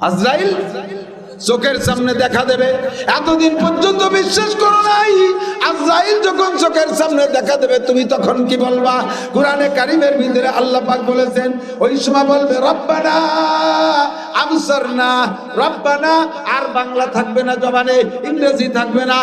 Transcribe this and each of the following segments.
আজরাইল চোখের সামনে দেখা দেবে। এতদিন পর্যন্ত বিশ্বাস করো নাই, আজরাইল যখন চোখের সামনে দেখা দেবে তুমি তখন কি বলবা? কোরআনে কারিমের ভিতরে আল্লাহ পাক বলেছেন ওই সময় বলবে রব্বানা আবসারনা, রব্বানা। আর বাংলা থাকবে না জবানে, ইংরেজি থাকবে না,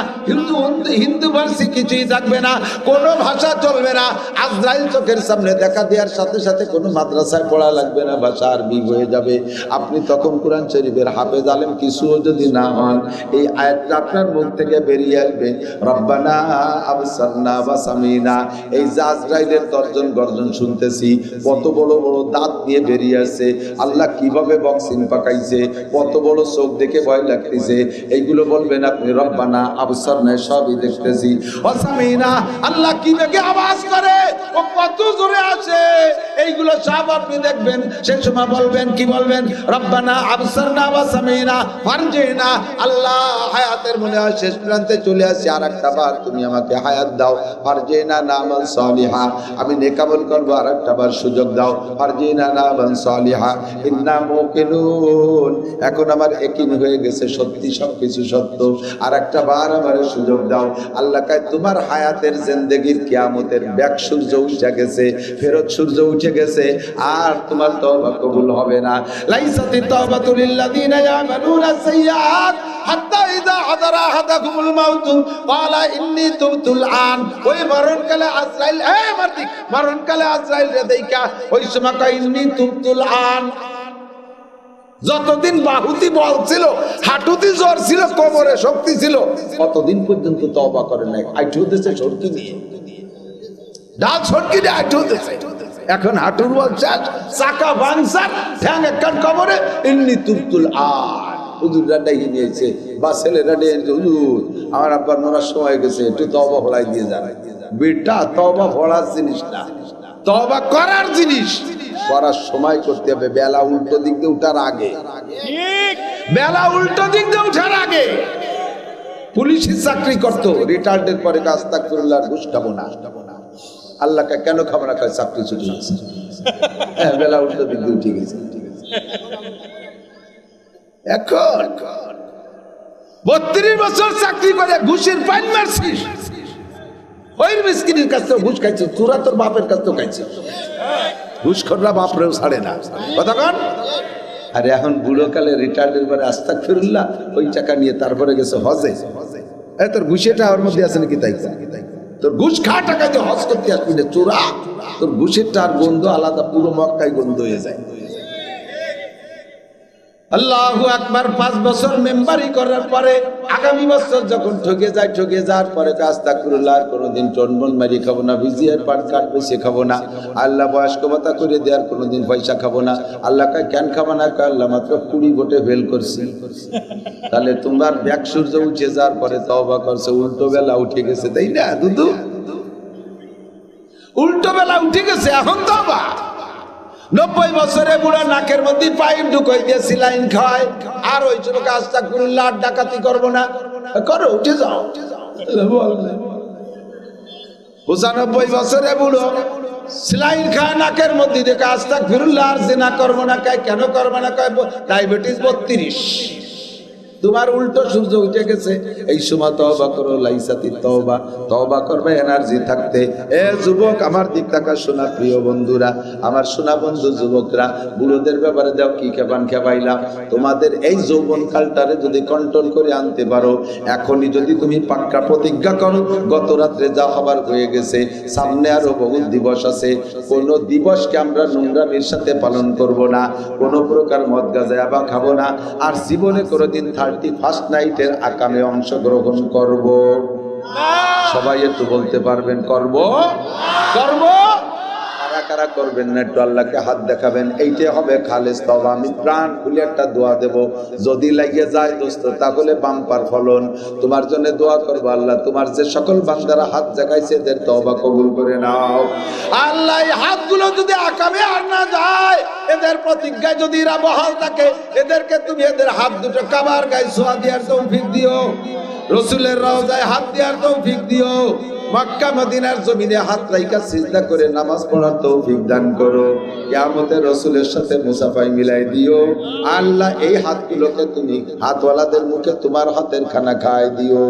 হিন্দু ভাষী কিছুই থাকবে না, কোনো ভাষা চলবে না। আজরাইল চোখের সামনে দেখা দেওয়ার সাথে সাথে কোনো মাদ্রাসায় পড়া লাগবে না, ভাষা আরবি হয়ে যাবে। আপনি তখন কোরআন শরীফের হাফেজ আলেম কিছুও যদি না হন, এই আয়াতটা আপনার মুখ থেকে বেরিয়ে আসবে রব্বানা আবসারনা ওয়া সামিনা। এই যে আজরাইলের গর্জন শুনতেছি, কত বড় বড় দাঁত নিয়ে বেরিয়ে আসছে, আল্লাহ কিভাবে বক্সিং পাকাইছে, কত বড় চোখ দেখে ভয় লাগতেছে, এইগুলো বলবেন আপনি রব্বানা আবসারনা, সবই দেখতেছি। ওয়া সামিনা, আল্লাহ কি দেখে আওয়াজ করে, ও কত জোরে আসে, এইগুলো সব আপনি দেখবেন। সে সময় বলবেন কি বলবেন? রব্বানা আবসারনা ওয়া সামিনা ফারজিনা। আল্লাহ হায়াতের মনে হয় শেষ প্রান্তে চলে আসছে, আর একটা বার তুমি আমাকে হায়াত দাও, ফারজিনা নামাল সালিহা, আমি নেক আমল করব, আর একটা বার সুযোগ দাও, ফারজিনা নামাল সালিহা ইন্না মুকিনুন। এখন আমার ইয়াকিন হয়ে গেছে সত্যি সবকিছু সত্য, আর একটা বার আমার সুযোগ দাও। আল্লাহ কয় তোমার হায়াতের জিন্দেগির কিয়ামতের ব্যাক সূর্য উঠে গেছে, ফেরত সূর্য উঠে গেছে, আর তোমার তওবা কবুল হবে না। লাইসাতিত তাওবাতু লিল্লাযিনা ইয়ামালুনা সাইয়্যাত হাত্তা ইযা হাদারা আহাদাকুমুল মাউত ক্বালা ইন্নী তুবতুল আন। ওই মরণকালে আজরাইল, মরণকালে আজরাইল রে দেইখা ওই সময় কয় ইন্নী তুবতুল আন। যতদিন বাহুতি বল ছিল, হাঁটুতে জ্বর ছিল, কোমরে শক্তি ছিল, কতদিন পর্যন্ত তওবা করে নাই। আইঠু দেশে সরকি দিয়ে, ডাল সরকি দিয়ে আইঠু দেশে, এখন হাঁটুর বল শেষ, চাকা বাংসার, ঠ্যাং একখান কবরে, ইন্নী তুবতুল আন। হুজুররা ডেকে নিয়েছে বা ছেলেরা ডেকে, হুজুর আমার আব্বার মরার সময় গেছে, একটু তওবা ফলাই দিয়ে যান। বেটা, তওবা ফলার জিনিস না, তওবা করার জিনিস। করার সময় করতে হবে, বেলা উল্টো দিক দিয়ে উঠার আগে, বেলা উল্টো দিক দিয়ে উঠার আগে। পুলিশের চাকরি করতো, রিটায়ার্ডের পরে আস্তাগফিরুল্লাহ, ঘুষ খাবো না। আল্লাহকে কেন খাবো না? কয় চাকরি ছুটি গেছে, হ্যাঁ বেলা উল্টো দিক দিয়ে উঠে গেছে। এখন 32 বছর চাকরি করে ঘুষের পাইন মারছিস, ওই মিসকিনের কাছ থেকে ঘুষ খাইছিস, তোরা তোর বাপের কাছ থেকে খাইছিস। ঘুষখোররা বাপরেও ছাড়ে না, কতক্ষণ। আর এখন বুড়ো কালে রিটায়ার্ডের পরে আস্তাগফিরুল্লাহ, ওই টাকা নিয়ে তারপরে গেছে হজে। তোর ঘুষেটা ওর মধ্যে আছে নাকি? তাই তোর ঘুষ খা টাকায় তো হজ করতে আসবি না, চোরা। তোর ঘুষেরটা আর গন্ধ আলাদা, পুরো মক্কায় গন্ধ হয়ে যায়। আল্লাহু আকবার। 5 বছর মেম্বারি করার পরে আগামী বছর যখন ঠকে যাওয়ার পরে আস্তাগফিরুল্লাহ, আর কোনোদিন টনবন মারি খাবো না, ভিজিয়ার পাট কাটবে সে খাবো না, আল্লাহ বয়স্ক ভাতা করে দেওয়ার কোনোদিন পয়সা খাবো না। আল্লাহ কয় কেন খাবো না? কয় আল্লাহ মাত্র 20 ভোটে ফেল করছি। তাহলে তোমার ব্যাক সূর্য উঠে যাওয়ার পরে তওবা করছে, উল্টো বেলা উঠে গেছে, তাই না দুদু? উল্টো বেলা উঠে গেছে, এখন তওবা। 90 বছরে বুড়া নাকের মধ্যে পাইপ ঢুকাই দিয়ে সিলাইন খায়, আর ওই জন্য আস্তাগফিরুল্লাহ, ডাকাতি করবো না। করো, উঠে যাও। 95 বছরে বুড়ো সিলাইন খায় নাকের মধ্যে, দেখে আস্তাগফিরুল্লাহ, আর জিনা করবো না। কয় কেন করবো না? কয় ডায়াবেটিস 32। তোমার উল্টো সূর্য উঠে গেছে। এই সময় তওবা করো, লাইসাতিত তওবা, তওবা করবে এনার্জি থাকতে। এ যুবক, আমার দিক তাকা শোনা, প্রিয় বন্ধুরা, আমার শোনা বন্ধু যুবকরা, বুড়োদের ব্যাপারে দাও কি খেপাইলাম। তোমাদের এই যৌবন কালটারে যদি কন্ট্রোল করে আনতে পারো, এখনই যদি তুমি পাক্কা প্রতিজ্ঞা করো, গত রাত্রে যা হবার হয়ে গেছে, সামনে আরো বহুত দিবস আছে, কোন দিবসকে আমরা নোংরামির সাথে পালন করব না, কোন প্রকার মদ গাঁজা বা খাবো না, আর জীবনে কোনোদিন 31st নাইটের আকামে অংশগ্রহণ করব। সবাই একটু বলতে পারবেন করব? কারা কারা করবেন না একটু আল্লাহকে হাত দেখাবেন। এইটাই হবে খালেস তওবা। আমি প্রাণ খুলে একটা দোয়া দেব, যদি লাগিয়ে যায় দোস্ত তাহলে বাম্পার ফলন। তোমার জন্য দোয়া করবো, আল্লাহ তোমার যে সকল বান্দারা হাত জাগাইছে এদের তওবা কবুল করে নাও। আল্লাহ এই হাতগুলো যদি আকামে আর না যায়, এদের প্রতিজ্ঞায় যদি এরা বহাল থাকে, এদেরকে তুমি এদের হাত দুটো কাবার গায়ে ছোঁয়া দেওয়ার তৌফিক দিও, রসুলের রওজায় হাত দেওয়ার তৌফিক দিও। মক্কা মদিনার জমিনে হাত রাইখা সিজদা করে নামাজ পড়ার তৌফিক দান করো। কিয়ামতে রাসূলের সাথে মুসাফাই মিলাই দিও। আল্লাহ এই হাতগুলোকে তুমি হাতওয়ালাদের মুখে তোমার হাতের খানা খায় দিও।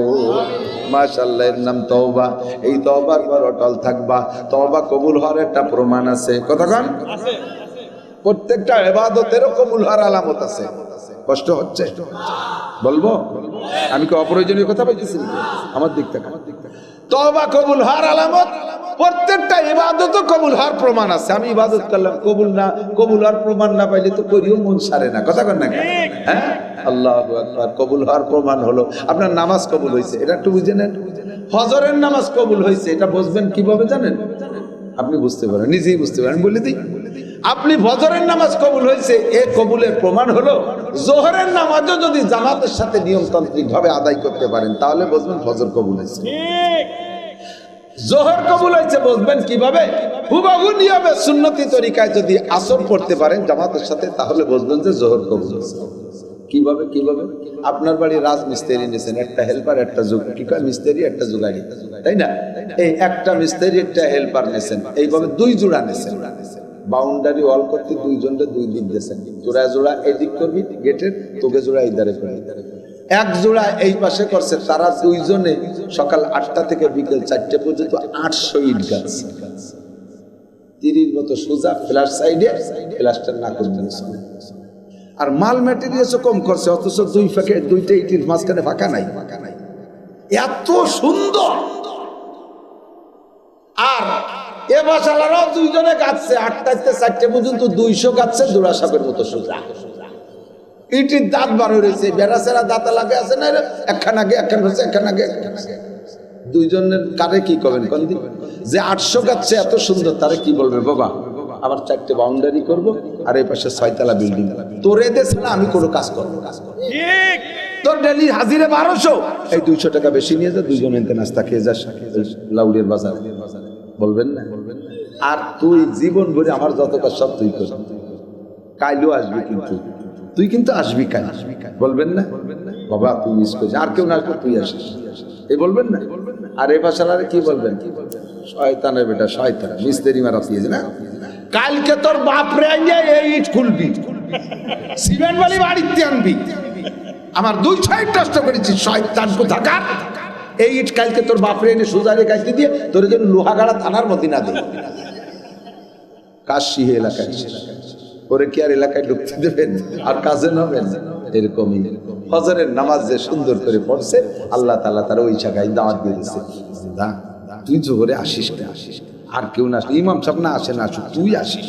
মাশাআল্লাহ, এর নাম তওবা। এই তওবার পর অটল থাকবা। তওবা কবুল হওয়ার একটা প্রমাণ আছে। কতক্ষণ আছে? প্রত্যেকটা ইবাদতেরও কবুল হওয়ার আলামত আছে। কষ্ট হচ্ছে বলবো? আমি কি অপ্রয়োজনীয় কথা বলতেছি? আমার দিক থেকে তওবা কবুল হওয়ার আলামত, প্রত্যেকটা ইবাদত কবুল হওয়ার প্রমাণ আছে। আমি ইবাদত করলাম, কবুল হওয়ার প্রমাণ না পাইলে তো করিও মন সারে না। কথা কন না? হ্যাঁ, আল্লাহু আকবার। কবুল হওয়ার প্রমাণ হলো আপনার নামাজ কবুল হয়েছে, এটা একটু বুঝে নেন। ফজরের নামাজ কবুল হয়েছে, এটা বুঝবেন কিভাবে জানেন? আপনি বুঝতে পারেন, নিজেই বুঝতে পারেন। বলে দিই, আপনি ফজরের নামাজ কবুল হয়েছে, এ কবুলের প্রমাণ হলো জোহরের নামাজও যদি জামাতের সাথে নিয়মতান্ত্রিক ভাবে আদায় করতে পারেন, তাহলে বুঝবেন ফজর কবুল হয়েছে। জোহর কবুল হয়েছে বুঝবেন কিভাবে? হুবহু নিয়মে সুন্নতি তরিকায় যদি আসর পড়তে পারেন জামাতের সাথে, তাহলে বুঝবেন যে জোহর কবুল হয়েছে। কিভাবে? আপনার বাড়ি রাজমিস্ত্রি নিয়েছেন, একটা হেল্পার, একটা মিস্ত্রি, একটা জোগাড়ি, তাই না? এই একটা মিস্ত্রি, একটা হেল্পার নিয়েছেন, এইভাবে দুই জোড়া নিয়েছেন। বাউন্ডারি ওয়াল করতে দুইজনকে দুই দিক দিয়েছেন, জোড়া জোড়া এদিক করবি গেটের, তোকে জোড়া এই ধারে করবি। এক জোড়া এই পাশে করছে, তারা দুইজনে সকাল 8টা থেকে বিকেল 4টে পর্যন্ত 800 ইট গাছ, তিরির মতো সোজা ফ্ল্যাশ সাইডে, ফ্ল্যাশটার না করবেন। আর মাল ম্যাটেরিয়ালসও কম করছে, অথচ দুইটা ইটের মাঝখানে ফাঁকা নাই। এত সুন্দর। আর এ বাসালারাও দুইজনে গাচ্ছে, 8টা থেকে 4টে পর্যন্ত 200 গাচ্ছে জোড়া সাপের মতো সোজা। ইটির দাঁত বার হয়েছে, বেড়াছেরা দাঁতা লাগে আছে না, একখান আগে একখান হচ্ছে, একখান আগে একখান আগে। দুইজনের কারে কি করবেন? যে 800 গাচ্ছে এত সুন্দর, তারে কি বলবে? বাবা আবার 4টে বাউন্ডারি করব, আর এই পাশে 6তলা বিল্ডিং। তোরে দেশ না, আমি কোনো কাজ করবো। তোর ডেলি হাজিরে 1200, এই 200 টাকা বেশি নিয়ে যা, দুইজন এনতে নাস্তা খেয়ে যাস লাউড়ির বাজার। বলবেন না? আর তুই জীবন ভরে আমার যত কাজ সব তুই কর, কাইলেও আসবি, কিন্তু তুই কিন্তু আসবি কাল। বলবেন না? বাবা তুই মিস করিস, আর কেউ না আসবে, তুই আসিস, এই বলবেন না? আর এ বাসালারে কি বলবেন? শয়তানের বেটা, শয়তান, মিস্ত্রি মারা দিয়েছে না। কালকে তোর বাপ রে আইয়া এই ইট খুলবি, সিমেন্ট বালি বাড়িতে আনবি। আমার 2 সাইড কষ্ট করেছি, শয়তান কোথাকার। এই ইট কালকে তোর বাপ রে এনে সোজারে কাটতে দিয়ে তোর জন্য লোহাগাড়া থানার মধ্যে না দেয়। কাশি এলাকায় ওরে কি আর এলাকায় ঢুকতে দেবেন? আর কাজে নেবেন? এরকমই ফজরের নামাজ যে সুন্দর করে পড়ছে, আল্লাহ তাআলা তার ওই জায়গায় দাওয়াত দিয়ে দিয়েছে, তুই জোহরে আসিস, আর কেউ না আসলে, ইমাম সাহেব না আসে না আসুক, তুই আসিস।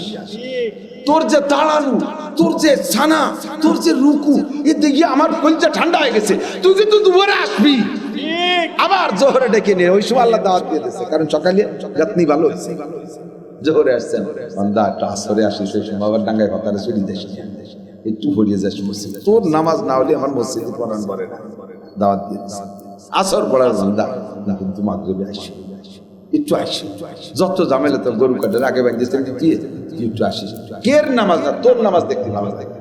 তোর যে তাড়ানো, তোর যে ছানা, তোর যে রুকু, এ দেখি আমার কলিজা ঠান্ডা হয়ে গেছে। তুই কিন্তু দুপুরে আসবি, আবার জোহরে ডেকে নিয়ে ওই সময় আল্লাহ দাওয়াত দিয়ে দিয়েছে। কারণ সকালে গাতনি ভালো হয়েছে, জোহরে আসছেন, বান্দা একটা আসরে আসিস, ওই সময় আবার ডাঙ্গায় হতারে চলি দেশ, একটু পড়িয়ে যাস মসজিদে। তোর নামাজ না হলে আমার মসজিদে পড়ান পারে না, দাওয়াত দিয়ে দিয়েছে। আসর পড়ার বান্দা কিন্তু মাগরিবে আসি, একটু আসি, যত ঝামেলা তোর গরু কাটার আগে বাঁধিয়েছে, তুই একটু আসিস। কের নামাজ না, তোর নামাজ দেখতে, নামাজ দেখতে